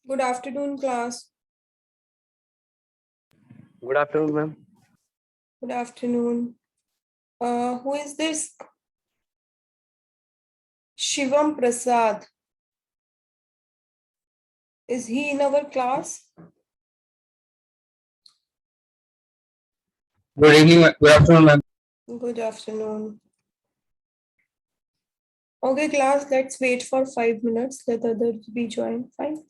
Good afternoon, class. Good afternoon, ma'am. Good afternoon. Who is this? Shivam Prasad. Is he in our class? Good evening, good afternoon, ma'am. Good afternoon. Okay, class, let's wait for 5 minutes. Let others be joined. Fine.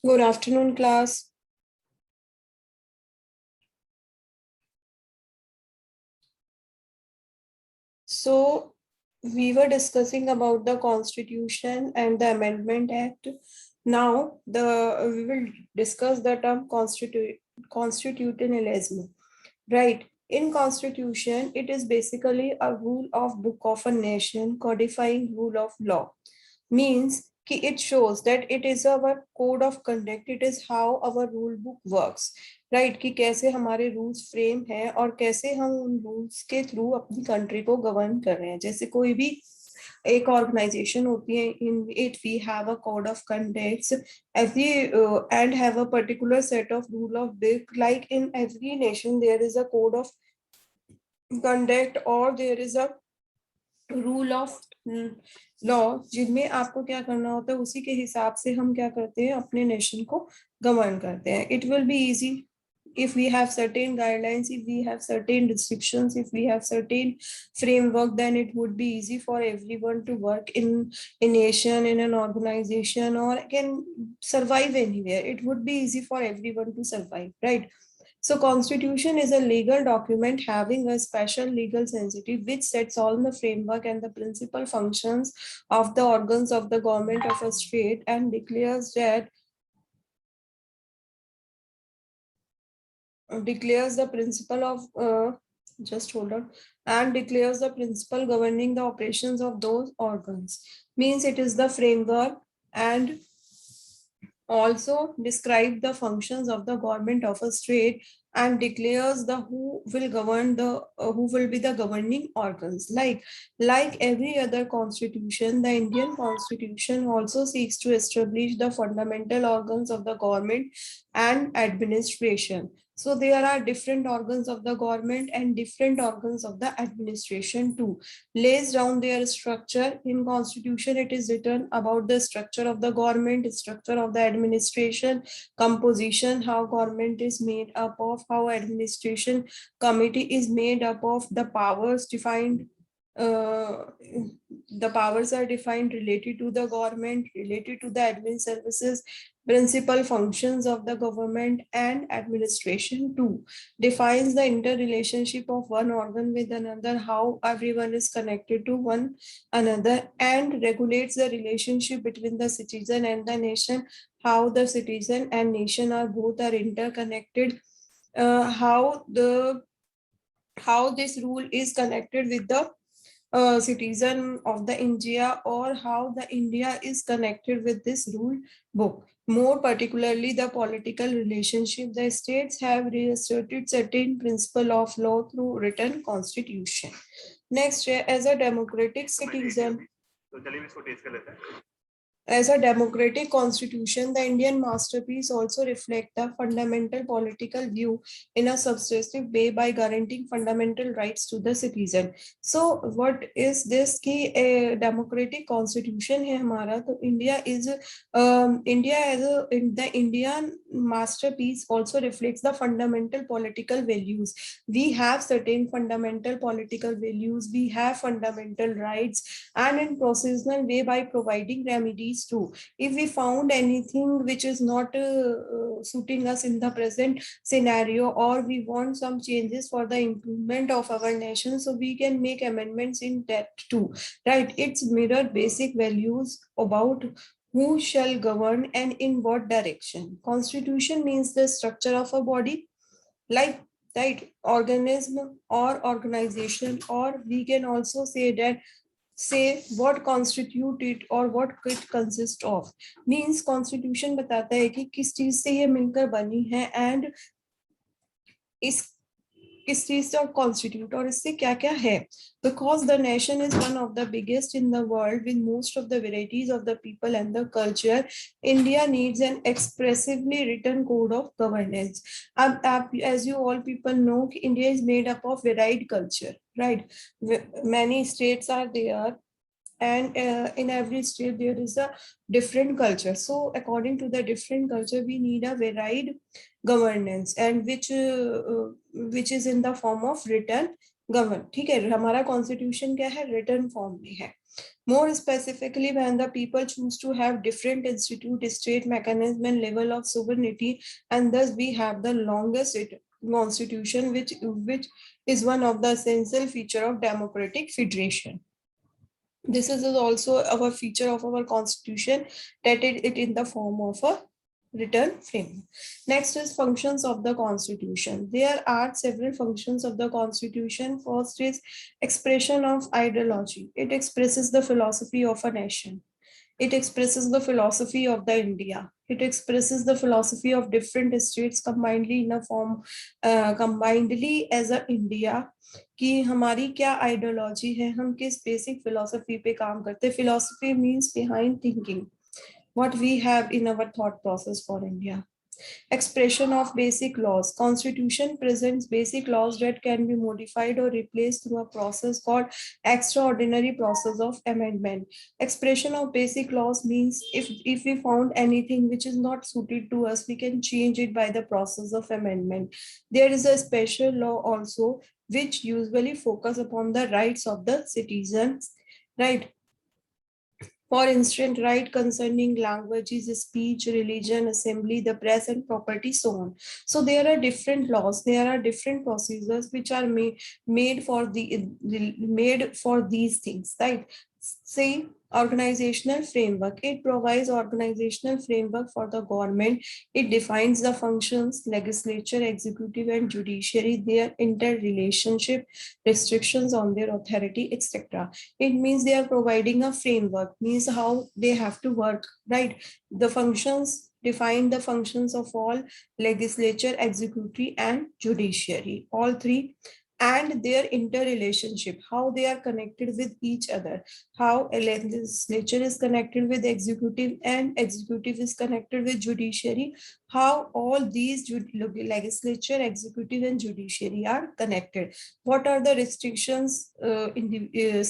Good afternoon, class. So, we were discussing about the Constitution and the Amendment Act. Now, we will discuss the term constitutionalism. Right. In Constitution, it is basically a rule of book of a nation codifying rule of law. Means कि it shows that it is our code of conduct, it is how our rule book works, right? कि कैसे हमारे rules frame है और कैसे हम उन rules के थ्रू अपनी कंट्री को गवर्न कर रहे हैं। जैसे कोई भी एक ऑर्गेनाइजेशन होती है, in it we have a code of conducts every and have a particular set of rule of book, like in every nation there is a code of conduct or there is a rule of law, जिनमें आपको क्या करना होता है, उसी के हिसाब से हम क्या करते हैं, अपने नेशन को गवर्न करते हैं। It will be easy if we have certain guidelines, if we have certain restrictions, if we have certain framework, then it would be easy for everyone to work in a nation, in an organization, or can survive anywhere. It would be easy for everyone to survive, right? So constitution is a legal document having a special legal sensitive which sets all the framework and the principal functions of the organs of the government of a state and declares the principle of just hold on, and declares the principle governing the operations of those organs. Means it is the framework and also describe the functions of the government of a state and declares the who will govern the who will be the governing organs. Like every other constitution, the Indian constitution also seeks to establish the fundamental organs of the government and administration. So there are different organs of the government and different organs of the administration too. Lays down their structure. In constitution, it is written about the structure of the government, structure of the administration, composition, how government is made up of, how administration committee is made up of, the powers defined, uh, the powers are defined related to the government, related to the admin services, principal functions of the government and administration too. Defines the interrelationship of one organ with another, how everyone is connected to one another, and regulates the relationship between the citizen and the nation, how the citizen and nation are both are interconnected, how this rule is connected with the citizen of the India, or how the India is connected with this rule book. More particularly, the political relationship. The states have reasserted certain principle of law through written constitution. Next, as a democratic citizen, as a democratic constitution, the Indian masterpiece also reflects the fundamental political view in a substantive way by guaranteeing fundamental rights to the citizen. So, what is this? कि a democratic constitution है हमारा, तो India as a the Indian masterpiece also reflects the fundamental political values. We have certain fundamental political values. We have fundamental rights, and in procedural way by providing remedies too. If we found anything which is not suiting us in the present scenario, or we want some changes for the improvement of our nation, so we can make amendments in that too, right? It's mirror basic values about who shall govern and in what direction. Constitution means the structure of a body, like right organism or organization, or we can also say that say what constitute it or what it consists of. Means constitution बताता है कि किस चीज से ये मिलकर बनी है and इस किस चीज से constitute और इससे क्या क्या है. Because the nation is one of the biggest in the world with most of the varieties of the people and the culture, India needs an expressively written code of governance. As you all people know, India is made up of varied culture, right? Many states are there, and in every state there is a different culture. So according to the different culture, we need a varied governance, and which is in the form of written govern. ठीक है, हमारा constitution क्या है, written form में है. More specifically, when the people choose to have different institute, state mechanism and level of sovereignty, and thus we have the longest constitution, which is one of the essential feature of democratic federation. This is also our feature of our constitution, that it in the form of a written framework. Next is functions of the constitution. There are several functions of the constitution. First is expression of ideology. It expresses the philosophy of a nation. It expresses the philosophy of the India. It expresses the philosophy of different states combinedly in a form, combinedly as a India. कि हमारी क्या ideology है, हम किस basic philosophy पे काम करते हैं. Philosophy means behind thinking, what we have in our thought process for India. Expression of basic laws. Constitution presents basic laws that can be modified or replaced through a process called extraordinary process of amendment. Expression of basic laws means if we found anything which is not suited to us, we can change it by the process of amendment. There is a special law also which usually focus upon the rights of the citizens, right? For instance, right concerning languages, speech, religion, assembly, the press, and property, so on. So there are different laws, there are different procedures which are made for these things, right? See, organizational framework. It provides organizational framework for the government. It defines the functions, legislature, executive, and judiciary, their interrelationship, restrictions on their authority, etc. It means they are providing a framework, means how they have to work, right? The functions define the functions of all legislature, executive, and judiciary, all three, and their interrelationship, how they are connected with each other, how a legislature is connected with executive and executive is connected with judiciary, how all these legislature, executive, and judiciary are connected, what are the restrictions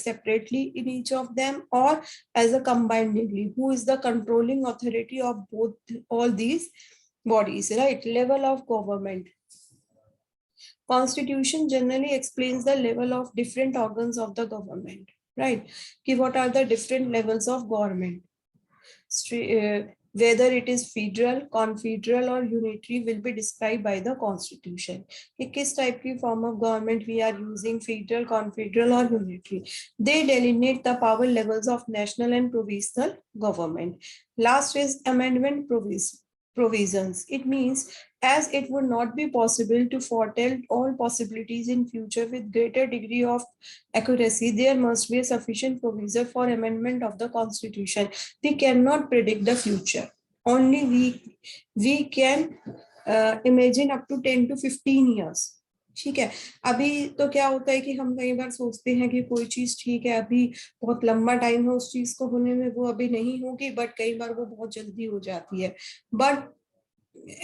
separately in each of them or as a combinedly, who is the controlling authority of both all these bodies, right? Level of government. Constitution generally explains the level of different organs of the government, right? What are the different levels of government? Whether it is federal, confederal, or unitary will be described by the constitution. किस type की form of government we are using, federal, confederal, or unitary. They delineate the power levels of national and provincial government. Last is amendment provisions. It means as it would not be possible to foretell all possibilities in future with greater degree of accuracy, there must be a sufficient provision for amendment of the constitution. We cannot predict the future. Only we can imagine up to 10 to 15 years. ठीक है. अभी तो क्या होता है कि हम कई बार सोचते हैं कि कोई चीज ठीक है, अभी बहुत लंबा टाइम है उस चीज को होने में, वो अभी नहीं होगी, बट कई बार वो बहुत जल्दी हो जाती है. बट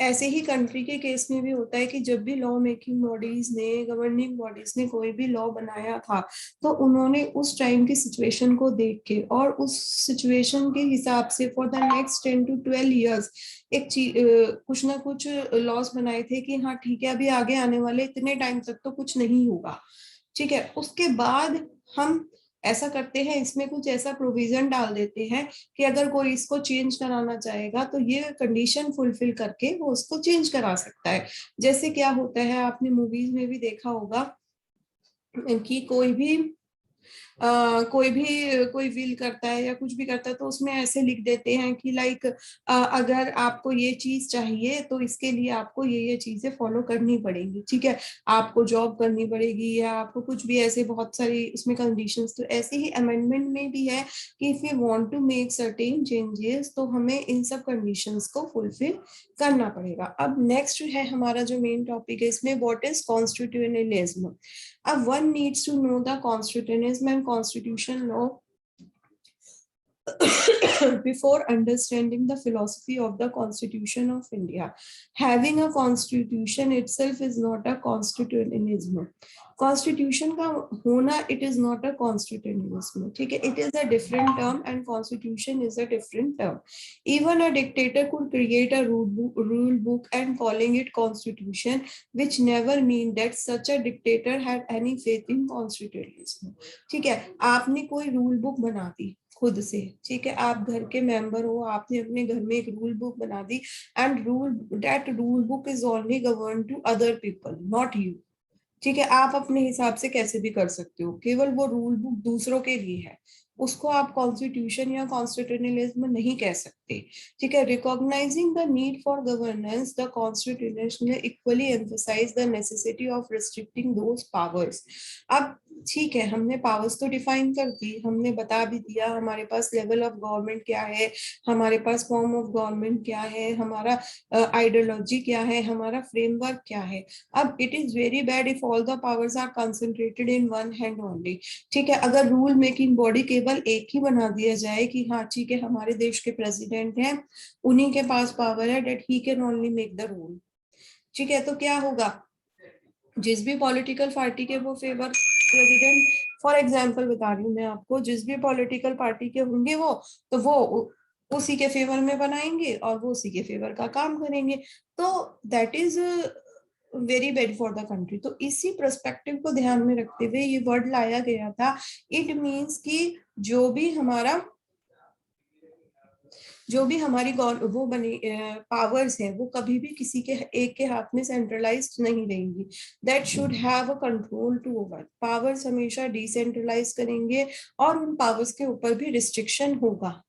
ऐसे ही कंट्री के केस में भी होता है कि जब भी लॉ मेकिंग बॉडीज ने, गवर्निंग बॉडीज ने कोई भी लॉ बनाया था, तो उन्होंने उस टाइम की सिचुएशन को देख के और उस सिचुएशन के हिसाब से for the next 10 to 12 years एक कुछ ना कुछ लॉज बनाए थे कि हाँ ठीक है, अभी आगे आने वाले इतने टाइम तक तो कुछ नहीं होगा. ठीक है. उसके बाद हम ऐसा करते हैं, इसमें कुछ ऐसा प्रोविजन डाल देते हैं कि अगर कोई इसको चेंज कराना चाहेगा तो ये कंडीशन फुलफिल करके वो उसको चेंज करा सकता है. जैसे क्या होता है, आपने मूवीज में भी देखा होगा कि कोई विल करता है या कुछ भी करता है तो उसमें ऐसे लिख देते हैं कि लाइक अगर आपको ये चीज चाहिए तो इसके लिए आपको ये चीजें फॉलो करनी पड़ेंगी. ठीक है. आपको जॉब करनी पड़ेगी या आपको कुछ भी, ऐसे बहुत सारी उसमें कंडीशंस. तो ऐसे ही अमेंडमेंट में भी है कि if you want to make certain changes तो हमें इन सब कंडीशंस को फुलफिल करना पड़ेगा. अब नेक्स्ट है हमारा जो मेन टॉपिक है इसमें, what is constitutionalism. One needs to know the constitutionalism and constitution law before understanding the philosophy of the Constitution of India. Having a constitution itself is not a constitutionalism. Constitution का होना, it is not a constitutionalism. ठीक है. It is a different term and constitution is a different term. Even a dictator could create a rule book and calling it constitution, which never mean that such a dictator had any faith in constitutionalism. ठीक है. आपने कोई rule book बना दी खुद से. ठीक है. आप घर के मेंबर हो, आपने अपने घर में एक रूल बुक बना दी and that rule book is only govern to other people, not you. ठीक है. आप अपने हिसाब से कैसे भी कर सकते हो, केवल वो रूल बुक दूसरों के लिए है, उसको आप कॉन्स्टिट्यूशन या कॉन्स्टिट्यूशनलिज्म नहीं कह सकते. ठीक है. Recognising the need for governance, the constitution equally emphasise the necessity of restricting those powers. अब ठीक है, हमने पावर्स तो डिफाइन कर दी, हमने बता भी दिया हमारे पास लेवल ऑफ गवर्नमेंट क्या है, हमारे पास फॉर्म ऑफ गवर्नमेंट क्या है, हमारा आइडियोलॉजी क्या है, हमारा फ्रेमवर्क क्या है. अब it is very bad if all the powers are concentrated in one hand only. ठीक है. अगर रूल मेकिंग बॉडी केवल एक ही बना दिया जाए कि हाँ ठीक है हमारे देश के प्रेसिडेंट हैं, उन्हीं के पास पावर है, that he can only make the rule. ठीक है. तो क्या होगा, जिस भी पॉलिटिकल पार्टी के वो फेवर प्रेसिडेंट, फॉर एग्जांपल बता रही हूँ मैं आपको, जिस भी पॉलिटिकल पार्टी के होंगे वो, तो वो उसी के फेवर में बनाएंगे और वो उसी के फेवर का काम करेंगे. तो that is very bad for the country. तो इसी पर्सपेक्टिव को ध्यान में रखते हुए ये वर्ड लाया गया था. इट मीन्स कि जो भी हमारा जो भी हमारी वो बनी पावर्स हैं वो कभी भी किसी के एक के हाथ में सेंट्रलाइज्ड नहीं रहेंगी. That should have a control to over. Powers हमेशा डिसेंट्रलाइज करेंगे और उन पावर्स के ऊपर भी रिस्ट्रिक्शन होगा.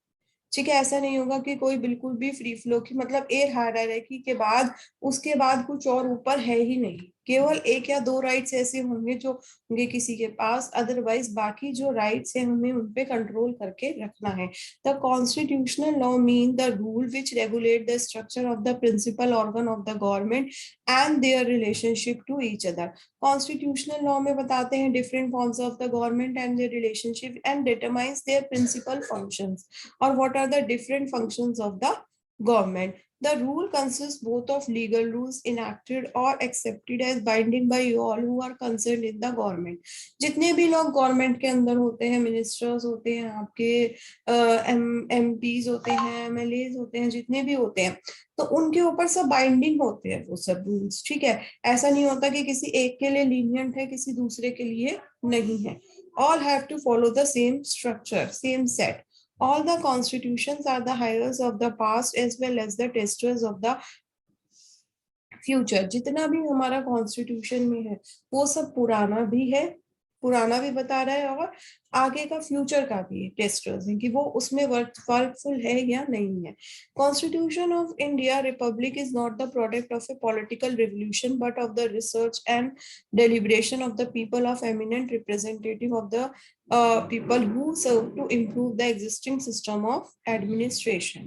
ठीक है, ऐसा नहीं होगा कि कोई बिल्कुल भी फ्री फ्लो की मतलब एयर हायरार्की के बाद उसके बाद कुछ और ऊपर है ही नहीं. केवल एक या दो राइट्स ऐसे होंगे जो होंगे किसी के पास, अदरवाइज बाकी जो राइट्स हैं हमें उन पे कंट्रोल करके रखना है. The constitutional law mean the rule which regulate the structure of the principal organ of the government and their relationship to each other. Constitutional law में बताते हैं different forms of the government and their relationship and determines their principal functions or what are the different functions of the government. The rule consists both of legal rules enacted or accepted as binding by all who are concerned in the government. जितने भी लोग government के अंदर होते हैं, ministers होते हैं, आपके एमपीज होते हैं, एमएलएज होते हैं, जितने भी होते हैं, तो उनके ऊपर सब बाइंडिंग होते हैं वो सब रूल्स. ठीक है, ऐसा नहीं होता कि किसी एक के लिए लीनियंट है, किसी दूसरे के लिए नहीं है. All have to follow the same structure, same set. All the constitutions are the hires of the past as well as the testers of the future. जितना भी हमारा कॉन्स्टिट्यूशन में है वो सब पुराना भी है, पुराना भी बता रहा है, और आगे का फ्यूचर का भी टेस्टर्स हैं कि वो उसमें वर्कफुल है या नहीं है. Constitution of India Republic is not the product of A political revolution but of the research and deliberation of the people of eminent representative of the people who serve to improve the existing system of administration.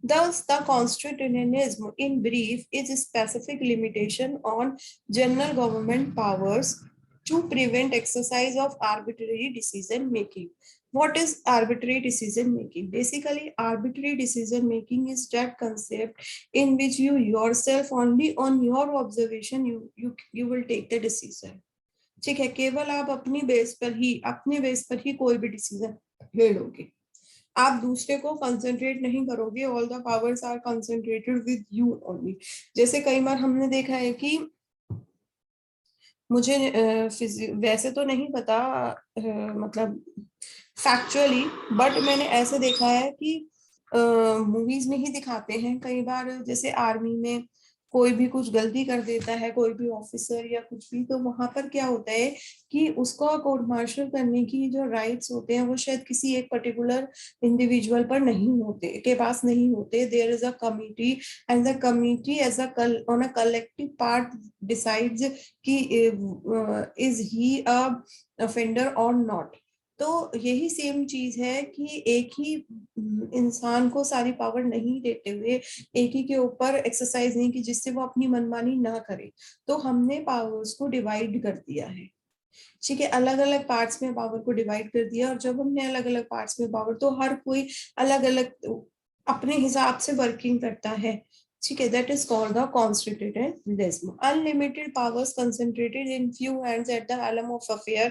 Thus, the constitutionalism, in brief, is a specific limitation on general government powers to prevent exercise of arbitrary decision making. What is arbitrary decision making? Basically, arbitrary decision making is that concept in which you yourself, only on your observation, you will take the decision. ठीक है, केवल आप अपने base पर ही कोई भी decision ले लोगे. आप दूसरे को कंसंट्रेट नहीं करोगे. All the powers are concentrated with you only. जैसे कई बार हमने देखा है कि मुझे वैसे तो नहीं पता, मतलब फैक्चुअली, बट मैंने ऐसे देखा है कि मूवीज में ही दिखाते हैं कई बार, जैसे आर्मी में कोई भी कुछ गलती कर देता है, कोई भी ऑफिसर या कुछ भी, तो वहां पर क्या होता है कि उसको कोर्ट मार्शल करने की जो राइट्स होते हैं वो शायद किसी एक पर्टिकुलर इंडिविजुअल पर नहीं होते, के पास नहीं होते. There is a committee and the committee as a on a collective part decides कि इज ही अ ऑफेंडर और नॉट. तो यही सेम चीज है कि एक ही इंसान को सारी पावर नहीं देते हुए एक ही के ऊपर एक्सरसाइज नहीं की जिससे वो अपनी मनमानी ना करे. तो हमने पावर्स को डिवाइड कर दिया है. ठीक है, अलग अलग पार्ट्स में पावर को डिवाइड कर दिया, और जब हमने अलग अलग पार्ट्स में पावर, तो हर कोई अलग अलग अपने हिसाब से वर्किंग करता है. ठीक है, that is called the constitutionalism. Unlimited powers concentrated in few hands at the helm of affair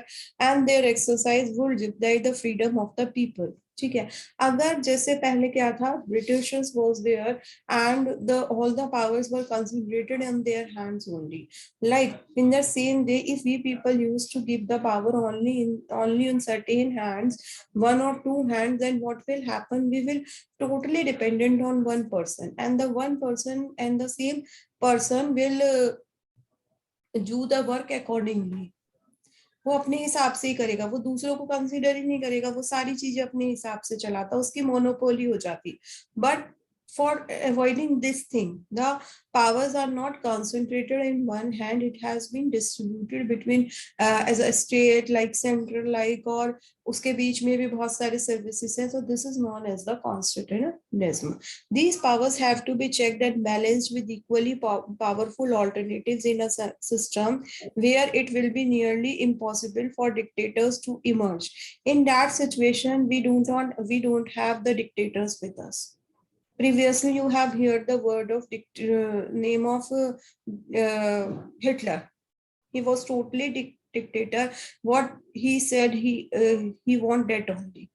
and their exercise would jeopardize the freedom of the people. ठीक है, अगर जैसे पहले क्या था, Britishers was there and the all the powers were concentrated in their hands only. Like in the same way, if we people used to give the power only in certain hands, one or two hands, then what will happen? We will totally dependent on one person, and the one person and the same person will do the work accordingly. वो अपने हिसाब से ही करेगा, वो दूसरों को consider ही नहीं करेगा, वो सारी चीजें अपने हिसाब से चलाता, उसकी मोनोपोली हो जाती. But for avoiding this thing, the powers are not concentrated in one hand. It has been distributed between as a state, like central, like, और उसके बीच में भी बहुत सारे services हैं. So this is known as the constitutionalism. These powers have to be checked and balanced with equally powerful alternatives in a system where it will be nearly impossible for dictators to emerge. In that situation, we don't have the dictators with us. Previously, you have heard the word of name of Hitler. He was totally dictator. What he said, he want that only.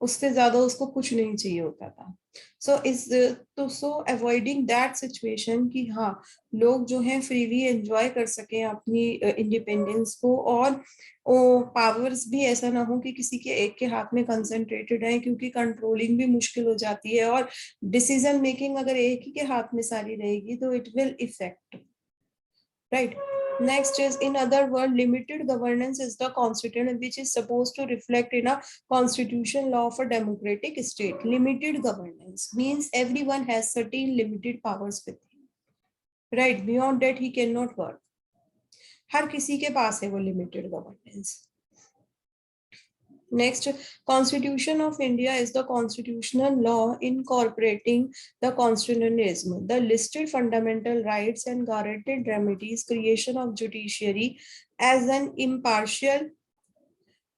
उससे ज्यादा उसको कुछ नहीं चाहिए होता था। सो avoiding that situation कि हाँ लोग जो है फ्रीली एंजॉय कर सकें अपनी इंडिपेंडेंस को, और पावर्स भी ऐसा ना हो कि किसी के एक के हाथ में कंसंट्रेटेड है, क्योंकि कंट्रोलिंग भी मुश्किल हो जाती है, और डिसीजन मेकिंग अगर एक ही के हाथ में सारी रहेगी तो it will effect, right? Next is, in other word, limited governance is the constitution which is supposed to reflect in a constitution law of a democratic state. Limited governance means everyone has certain limited powers with him, right? Beyond that he cannot work. हर किसी के पास है वो limited governance. Next, Constitution of India is the constitutional law incorporating the constitutionalism, the listed fundamental rights and guaranteed remedies, creation of judiciary as an impartial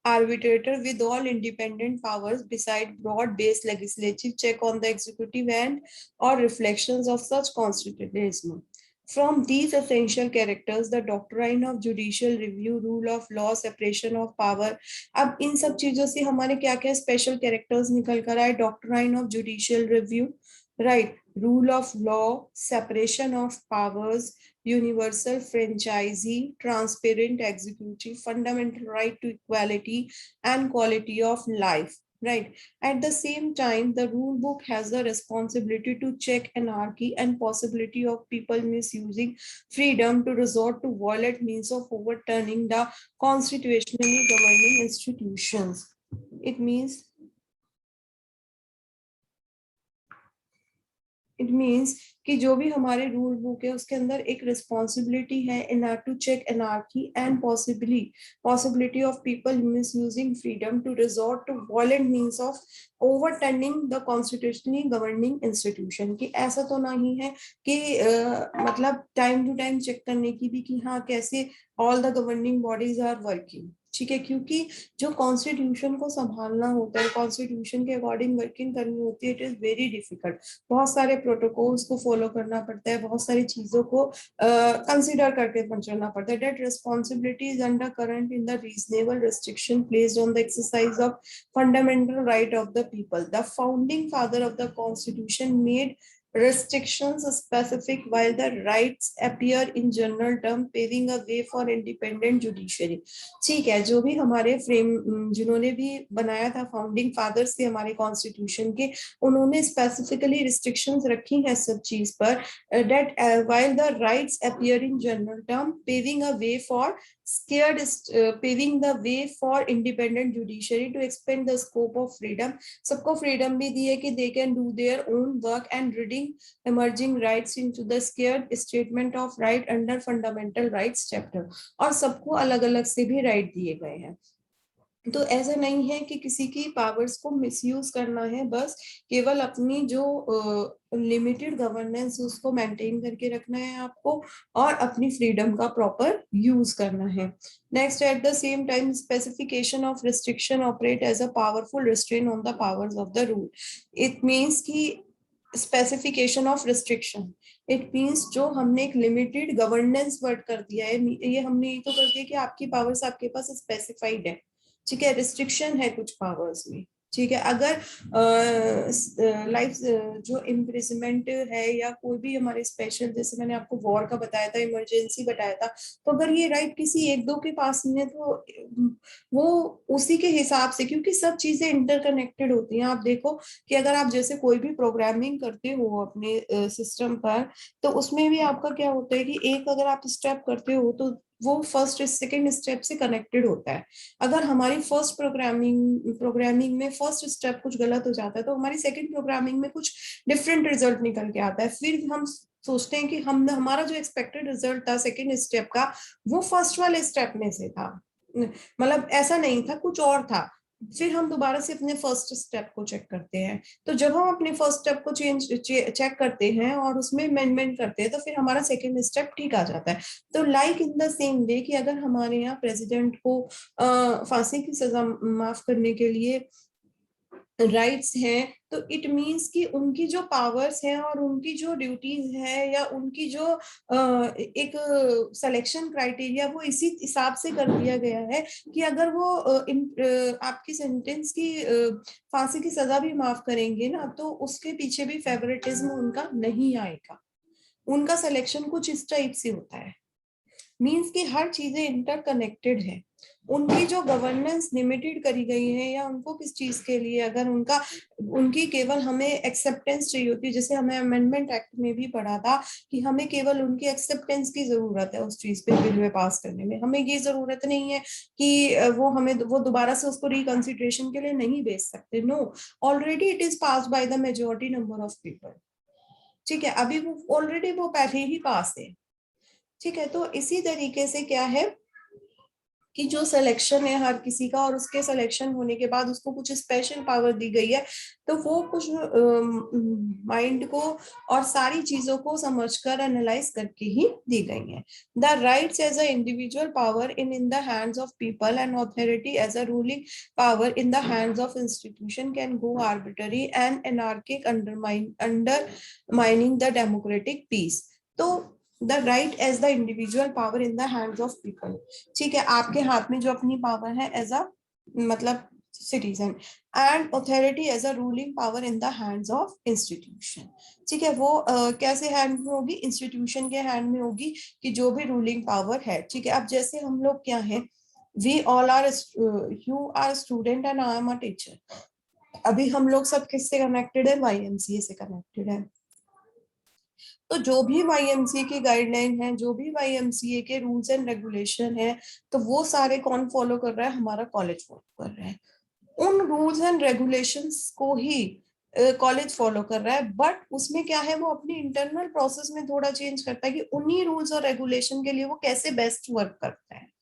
arbitrator with all independent powers beside broad-based legislative check on the executive and or reflections of such constitutionalism. From these essential characters, the doctrine of judicial review, rule of law, separation of power. अब इन सब चीजों से हमारे क्या क्या special characters निकल कर आए? Doctrine of judicial review, right, rule of law, separation of powers, universal franchisee, transparent executive, fundamental right to equality and quality of life, right? At the same time, the rule book has the responsibility to check anarchy and possibility of people misusing freedom to resort to violent means of overturning the constitutionally governing institutions. It means कि जो भी हमारे rule book है उसके अंदर एक responsibility है in to check anarchy and possibility of people misusing freedom to resort to violent means of overturning the constitutionally governing institution. कि ऐसा तो नहीं है कि मतलब टाइम टू टाइम चेक करने की भी कि हाँ कैसे all the governing bodies are working, ठीक है, क्योंकि जो कॉन्स्टिट्यूशन को संभालना होता है, कॉन्स्टिट्यूशन के अकॉर्डिंग वर्किंग करनी होती है, इट इज वेरी डिफिकल्ट। बहुत सारे प्रोटोकॉल्स को फॉलो करना पड़ता है, बहुत सारी चीजों को कंसिडर करके चलना पड़ता है। That responsibility is under current in the reasonable restriction placed on the exercise of fundamental right of the people. The founding father of the constitution made restrictions specific while the rights appear in general term, paving a way for independent judiciary। ठीक है, जो भी हमारे frame जिन्होंने भी बनाया था founding fathers थे हमारे कॉन्स्टिट्यूशन के, उन्होंने स्पेसिफिकली रिस्ट्रिक्शंस रखी हैं सब चीज पर। that while the rights appear in general term, paving the way for independent judiciary to expand the scope of freedom। सबको फ्रीडम भी दी है कि they can do their own work and reading emerging rights into the scared statement of right under fundamental rights chapter। और सबको अलग अलग से भी राइट दिए गए हैं। तो ऐसा नहीं है कि किसी की पावर्स को मिसयूज करना है, बस केवल अपनी जो लिमिटेड गवर्नेंस उसको मेंटेन करके रखना है आपको, और अपनी फ्रीडम का प्रॉपर यूज करना है। Next, at the same time specification of restriction operate as a powerful restrain on the powers of the rule. It means कि specification of restriction, it means जो हमने एक लिमिटेड गवर्नेंस वर्ड कर दिया है, ये हमने ये तो कर दिया कि आपकी पावर्स आपके पास स्पेसिफाइड है, ठीक है, रिस्ट्रिक्शन है कुछ पावर्स में, ठीक है। अगर लाइफ जो इम्प्रिजमेंट है या कोई भी हमारे स्पेशल, जैसे मैंने आपको वॉर का बताया था, इमरजेंसी बताया था, तो अगर ये राइट किसी एक दो के पास नहीं है तो वो उसी के हिसाब से, क्योंकि सब चीजें इंटरकनेक्टेड होती हैं। आप देखो कि अगर आप जैसे कोई भी प्रोग्रामिंग करते हो अपने सिस्टम पर, तो उसमें भी आपका क्या होता है कि एक अगर आप स्टेप करते हो तो वो फर्स्ट सेकंड स्टेप से कनेक्टेड होता है। अगर हमारी फर्स्ट प्रोग्रामिंग में फर्स्ट स्टेप कुछ गलत हो जाता है तो हमारी सेकंड प्रोग्रामिंग में कुछ डिफरेंट रिजल्ट निकल के आता है। फिर हम सोचते हैं कि हम हमारा जो एक्सपेक्टेड रिजल्ट था सेकंड स्टेप का, वो फर्स्ट वाले स्टेप में से था, मतलब ऐसा नहीं था, कुछ और था। फिर हम दोबारा से अपने फर्स्ट स्टेप को चेक करते हैं। तो जब हम अपने फर्स्ट स्टेप को चेक करते हैं और उसमें अमेंडमेंट करते हैं तो फिर हमारा सेकंड स्टेप ठीक आ जाता है। तो like in the same way कि अगर हमारे यहाँ प्रेसिडेंट को फांसी की सजा माफ करने के लिए राइट्स हैं, तो इट मीन्स कि उनकी जो पावर्स हैं और उनकी जो ड्यूटीज है या उनकी जो एक सिलेक्शन क्राइटेरिया वो इसी हिसाब से कर दिया गया है कि अगर वो आपकी सेंटेंस की फांसी की सजा भी माफ करेंगे ना, तो उसके पीछे भी फेवरेटिज्म उनका नहीं आएगा। उनका सिलेक्शन कुछ इस टाइप से होता है, मीन्स कि हर चीजें इंटरकनेक्टेड है। उनकी जो गवर्नेंस लिमिटेड करी गई है या उनको किस चीज के लिए, अगर उनका उनकी केवल हमें एक्सेप्टेंस चाहिए होती है, जैसे हमें अमेंडमेंट एक्ट में भी पढ़ा था कि हमें केवल उनकी एक्सेप्टेंस की जरूरत है उस चीज पे बिल में पास करने में, हमें ये जरूरत नहीं है कि वो दोबारा से उसको रिकंसिडरेशन के लिए नहीं भेज सकते। No, already it is pass by the majority number of people. ठीक है, अभी वो ऑलरेडी वो पहले ही पास है। ठीक है, तो इसी तरीके से क्या है कि जो सिलेक्शन है हर किसी का, और उसके सिलेक्शन होने के बाद उसको कुछ स्पेशल पावर दी गई है, तो वो कुछ माइंड को और सारी चीजों को समझकर एनालाइज करके ही दी गई है। The rights as a individual power in the hands of people and authority as a ruling power in the hands of institution can go arbitrary and anarchic undermining the democratic peace. तो the right as the individual power in the hands of people, ठीक है, आपके हाथ में जो अपनी power है as a मतलब citizen, and authority as a ruling power in the hands of institution. ठीक है, वो कैसे हैंड में होगी, इंस्टीट्यूशन के हैंड में होगी कि जो भी रूलिंग पावर है। ठीक है, अब जैसे हम लोग क्या है, we all are, you are student and I am a teacher. अभी हम लोग सब किससे कनेक्टेड है, वाईएमसीए से कनेक्टेड है। तो जो भी वाईएमसीए की गाइडलाइन है, जो भी वाईएमसीए के रूल्स एंड रेगुलेशन है, तो वो सारे कौन फॉलो कर रहा है, हमारा कॉलेज फॉलो कर रहा है। उन रूल्स एंड रेगुलेशंस को ही कॉलेज फॉलो कर रहा है, बट उसमें क्या है, वो अपनी इंटरनल प्रोसेस में थोड़ा चेंज करता है कि उन्हीं रूल्स और रेगुलेशन के लिए वो कैसे बेस्ट वर्क करता है।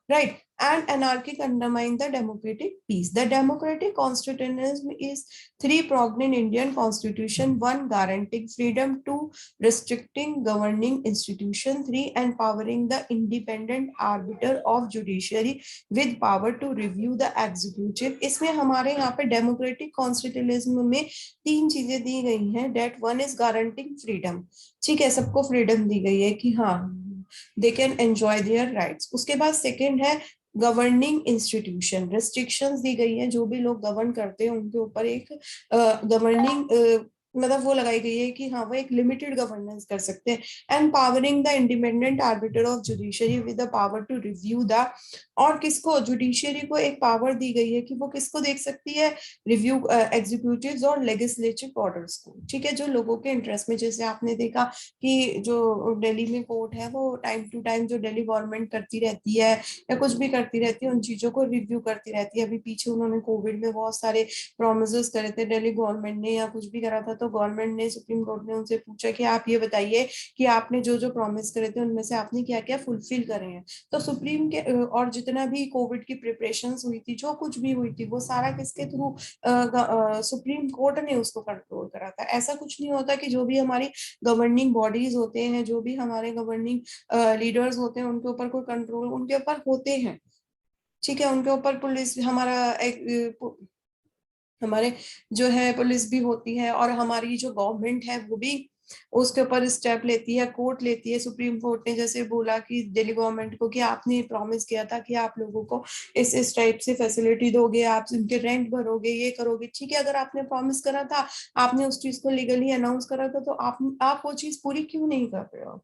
Right, and anarchic undermine the democratic peace. The democratic constitutionalism is three pronged in Indian constitution: one, guaranteeing freedom; two, restricting governing institution; three, empowering the independent arbiter of judiciary with power to review the executive. इसमें हमारे यहाँ पे democratic constitutionalism में तीन चीजें दी गई हैं. That one is guaranteeing freedom. ठीक है, सबको freedom दी गई है कि हाँ they can enjoy their rights. उसके बाद सेकेंड है गवर्निंग इंस्टीट्यूशन, रेस्ट्रिक्शंस दी गई है, जो भी लोग गवर्न करते हैं उनके ऊपर एक गवर्निंग मतलब वो लगाई गई है कि हाँ वो एक लिमिटेड गवर्नेंस कर सकते हैं। And powering the independent arbiter of judiciary with the power to review the, और किसको, जुडिशरी को एक पावर दी गई है कि वो किसको देख सकती है, रिव्यू एग्जीक्यूटिव्स और लेजिस्लेटिव ऑर्डर्स को। ठीक है, जो लोगों के इंटरेस्ट में, जैसे आपने देखा कि जो दिल्ली में कोर्ट है वो टाइम टू टाइम जो दिल्ली गवर्नमेंट करती रहती है या कुछ भी करती रहती है, उन चीजों को रिव्यू करती रहती है। अभी पीछे उन्होंने कोविड में बहुत सारे प्रोमिस करे थे दिल्ली गवर्नमेंट ने, या कुछ भी करा था, तो गवर्नमेंट ने, सुप्रीम कोर्ट ने उनसे पूछा कि आप ये बताइए कि आपने जो जो प्रॉमिस करे थे उनमें से आपने क्या क्या फुलफिल करे हैं। तो सुप्रीम के और जितना भी कोविड की प्रिपरेशन हुई थी, जो कुछ भी हुई थी, वो सारा किसके थ्रू, सुप्रीम कोर्ट ने उसको कंट्रोल करा था। ऐसा कुछ नहीं होता कि जो भी हमारी गवर्निंग बॉडीज होते हैं, जो भी हमारे गवर्निंग लीडर्स होते हैं, उनके ऊपर कोई कंट्रोल उनके ऊपर होते हैं। ठीक है, उनके ऊपर पुलिस, हमारे जो है पुलिस भी होती है, और हमारी जो गवर्नमेंट है वो भी उसके ऊपर स्टेप लेती है, कोर्ट लेती है। सुप्रीम कोर्ट ने जैसे बोला कि दिल्ली गवर्नमेंट को कि आपने प्रॉमिस किया था कि आप लोगों को इस टाइप से फैसिलिटी दोगे, आप इनके रेंट भरोगे, ये करोगे। ठीक है, अगर आपने प्रॉमिस करा था, आपने उस चीज को लीगली अनाउंस करा था, तो आप वो चीज पूरी क्यों नहीं कर रहे हो।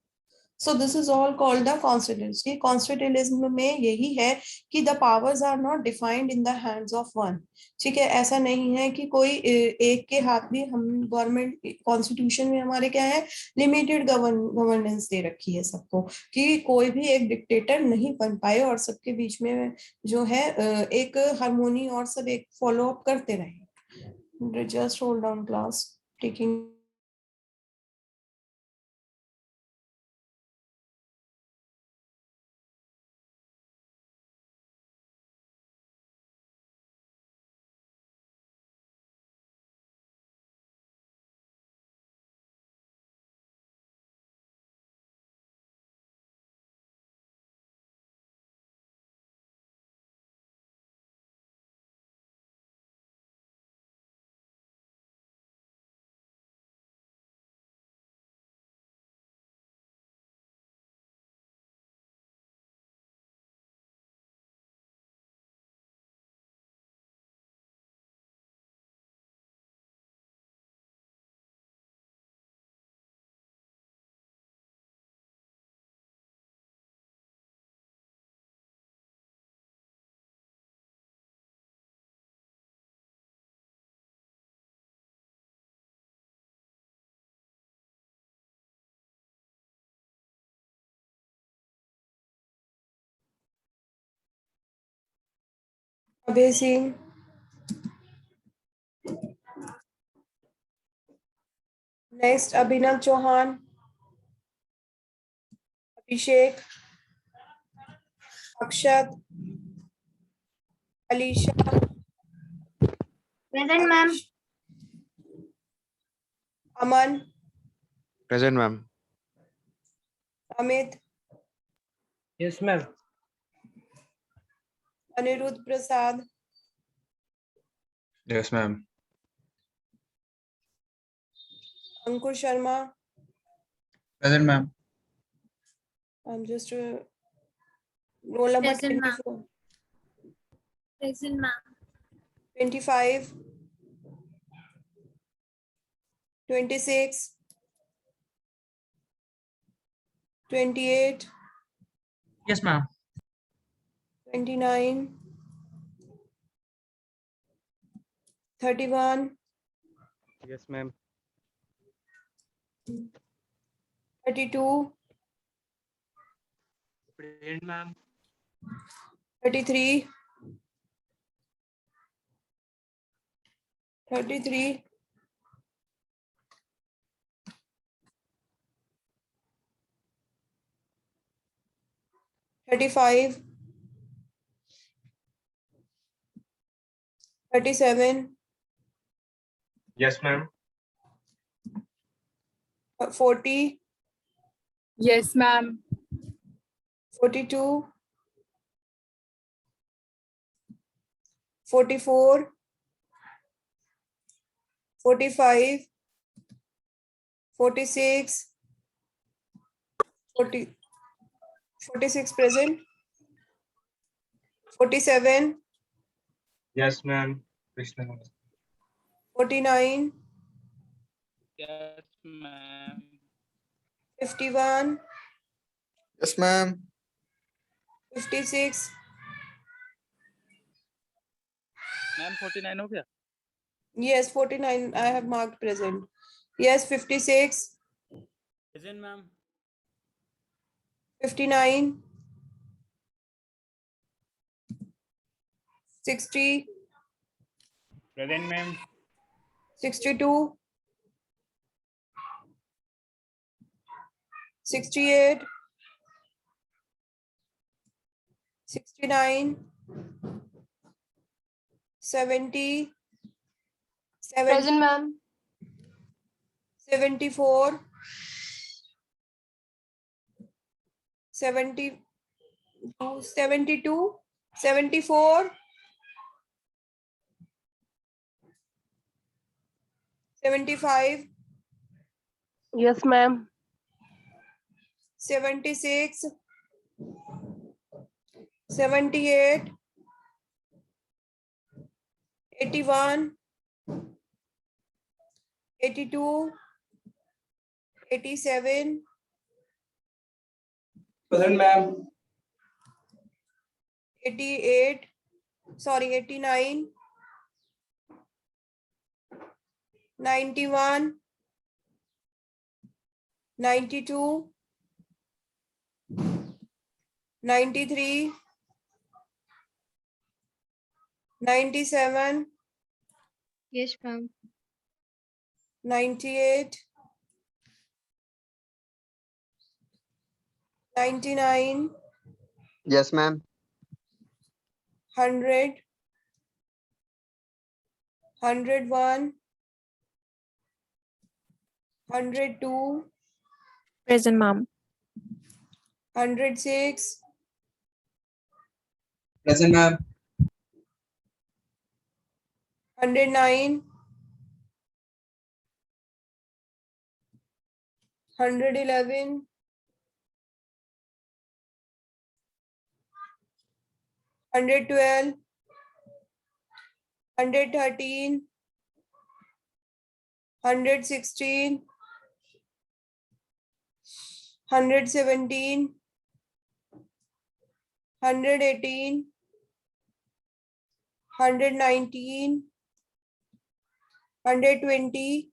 So this is all called the constitutionalism. Constitutionalism में यही है कि the powers are not defined in the hands of one. ठीक है, ऐसा नहीं है कि कोई एक के हाथ में, हम गवर्नमेंट कॉन्स्टिट्यूशन में हमारे क्या है, लिमिटेड गवर्नेंस दे रखी है सबको, कि कोई भी एक डिक्टेटर नहीं बन पाए और सबके बीच में जो है एक हार्मोनी और सब एक फॉलो अप करते रहे। Just hold down class, taking Abhay Singh. Next, Abhinav Chauhan. Abhishek. Akshat. Alisha. Present, ma'am. Anish, Aman. Present, ma'am. Amit. Yes, ma'am. Anirudh Prasad. Yes, ma'am. Ankur Sharma. Present, ma'am. I'm just roll number Present, ma'am. 24. Present, ma'am. 25. 26. 28. Yes, ma'am. 29. 31. Yes, ma'am. 32. Present, ma'am. 33. 33. 35. 37. Yes, ma'am. 40. Yes, ma'am. 42. 44. 45. 46. 46 present. 47. Yes, ma'am. Krishna. 49. Yes, ma'am. 51. Yes, ma'am. 56. Ma'am 49 हो गया. Yes, 49. I have marked present. Yes, 56. Present, ma'am. 59. 60. Present, ma'am. 62. 68. 69. 70. Present, ma'am. 74. 72. 72. 74. 75. Yes, ma'am. 76. 78. 81. 82. 87. Present, ma'am. 88. Sorry, 89. 91. 92. 93. 97. Yes, ma'am. 98. 99. Yes, ma'am. 100. 101. 102. Present, ma'am. 106. Present, ma'am. 109. 111. 112. 113. 116. 117. 118. 119. 120.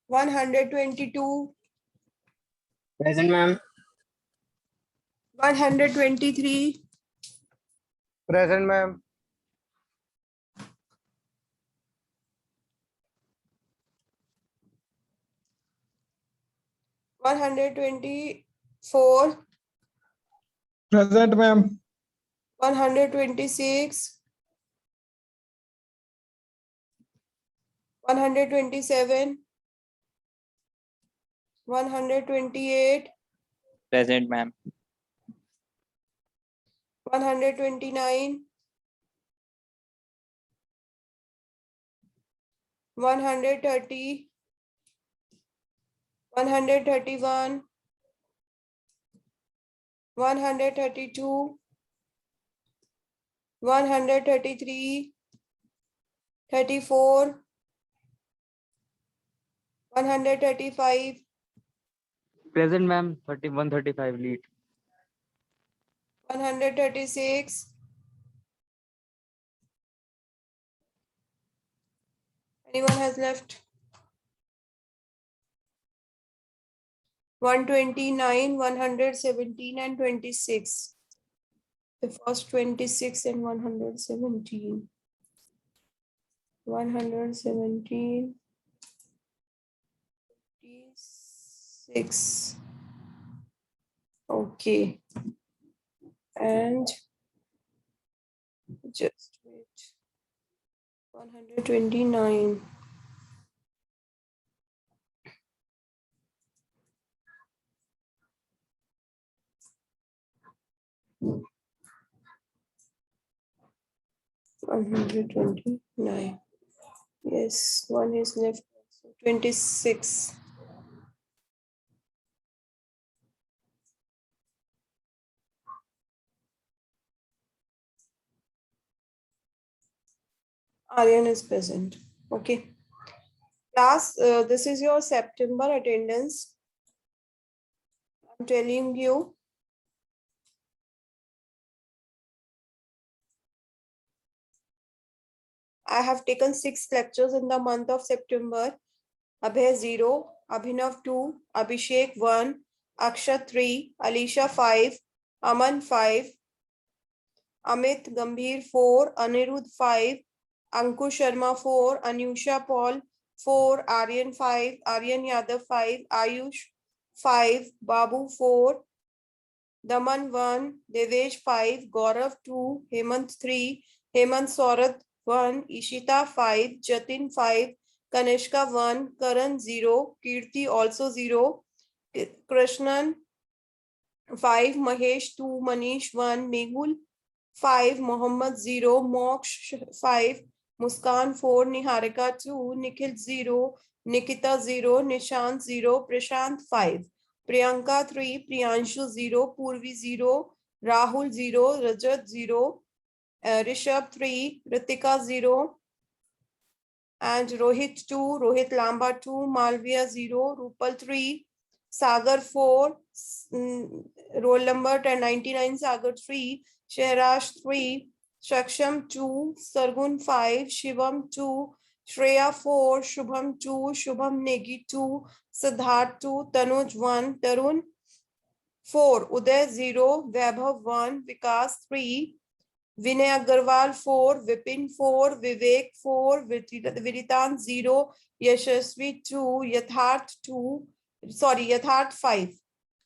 122. Present, ma'am. 123. Present, ma'am. 124, Present, ma'am. 126, 127, 128, Present, ma'am. 129, 130, 131, 132, 133, 34, 135, Present, ma'am. 3135 lead. 136, anyone has left? 129, 117 and 26. The first 26 and 117. 117, 26. Okay. And just wait. 129. One 129. Yes, one is left. 26. Aryan is present. Okay. Class, this is your September attendance. I'm telling you. I have taken 6 lectures in the month of September. Abhay 0, Abhinav 2, Abhishek 1, Akshat 3, Alisha 5, Aman 5, Amit Gambhir 4, Anirudh 5, Ankush Sharma 4, Anyusha Paul 4, Aryan 5, Aryan Yadav 5, Ayush 5, Babu 4, Daman 1, Devesh 5, Gaurav 2, Hemant 3, Hemant Saurath 1, Ishita 5, Jatin 5, Kanishka 1, Karan 0, Kirti also 0, Krishnan 5, Mahesh 2, Manish 1, Mehul 5, Mohammed 0, Moksh 5, Muskan 4, Niharika 2, Nikhil 0, Nikita 0, Nishant 0, Prashant 5, Priyanka 3, Priyanshu 0, Purvi 0, Rahul 0, Rajat 0, Rishabh 3, Ritika 0, and Rohit 2, Rohit Lamba 2, Malviya 0, Rupal 3, Sagar 4, roll number 1099, Sagar 3, Shehrash 3, Shaksham 2, Sargun 5, Shivam 2, Shreya 4, Shubham 2, Shubham Negi 2, Siddharth 2, Tanuj 1, Tarun 4, Uday 0, Vaibhav 1, Vikas 3, Vinay Agarwal 4, Vipin 4, Vivek 4, Viritan 0, Yashasvi 2, Yatharth 5,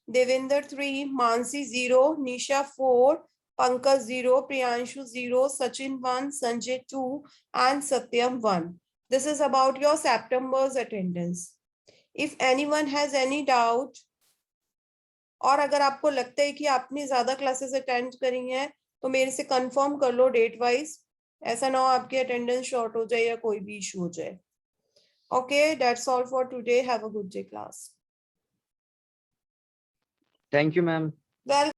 Devinder 3, Mansi 0, Nisha 4, Pankaj 0, Priyanshu 0, Sachin 1, Sanjay 2, and Satyam 1. This is about your September's attendance. If anyone has any doubt, और अगर आपको लगता है कि आपने ज्यादा classes attend करी हैं तो मेरे से कंफर्म कर लो डेट वाइज, ऐसा ना हो आपकी अटेंडेंस शॉर्ट हो जाए या कोई भी इशू हो जाए. Okay, that's all for today. Have a good day class. Thank you, ma'am. Well